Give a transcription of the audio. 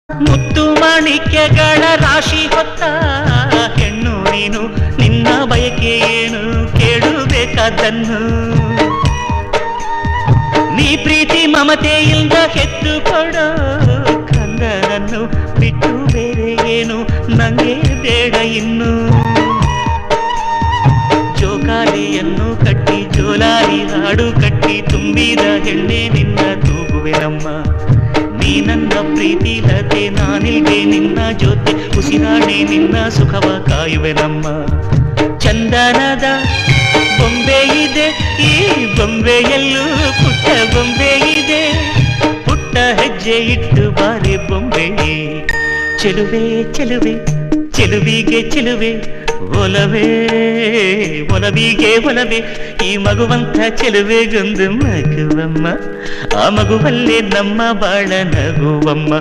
ಮುತ್ತು ಮಾಣಿಕ್ಯಗಳ ರಾಶಿ ಹೊತ್ತ ಹೆಣ್ಣು ನೀನು, ನಿನ್ನ ಬಯಕೆ ಏನು ಕೇಳಬೇಕಾದನ್ನು. ನೀ ಪ್ರೀತಿ ಮಮತೆಯಿಂದ ಹೆತ್ತು ಕೊಡೋ ಕಂದನನ್ನು ಬಿಟ್ಟು ಬೇರೆ ಏನು ನಂಗೆ ಬೇಡ ಇನ್ನು. ಜೋಕಾಲಿಯನ್ನು ಕಟ್ಟಿ ಜೋಲಾಲಿ ಹಾಡು ಕಟ್ಟಿ ತುಂಬಿದ ಹೆಣ್ಣೆ ನಿನ್ನ ತೂಗುವೆನಮ್ಮ. ನೀ ನನ್ನ ಪ್ರೀತಿ ಲತೆ, ನಾನಿಗೆ ನಿನ್ನ ಜೊತೆ ಉಸಿರಾಡಿ ನಿನ್ನ ಸುಖವ ಕಾಯುವೆನಮ್ಮ. ಚಂದನದ ಬೊಂಬೆ ಇದೆ ಈ ಬೊಂಬೆಯಲ್ಲೂ ಪುಟ್ಟ ಬೊಂಬೆ ಇದೆ, ಪುಟ್ಟ ಹೆಜ್ಜೆ ಇಟ್ಟು ಬಾರಿ ಬೊಂಬೆ. ಚೆಲುವೆ ಚೆಲುವೆ ಚೆಲುವಿಗೆ ಚೆಲುವೆ, ಒಲವೇ ಒಲವಿಗೆ ಒಲವೇ, ಈ ಮಗುವಂತ ಚೆಲುವೆಗೊಂದು ಮಗುವಮ್ಮ. ಆ ಮಗುವಲ್ಲೇ ನಮ್ಮ ಬಾಳ ನಗುವಮ್ಮ.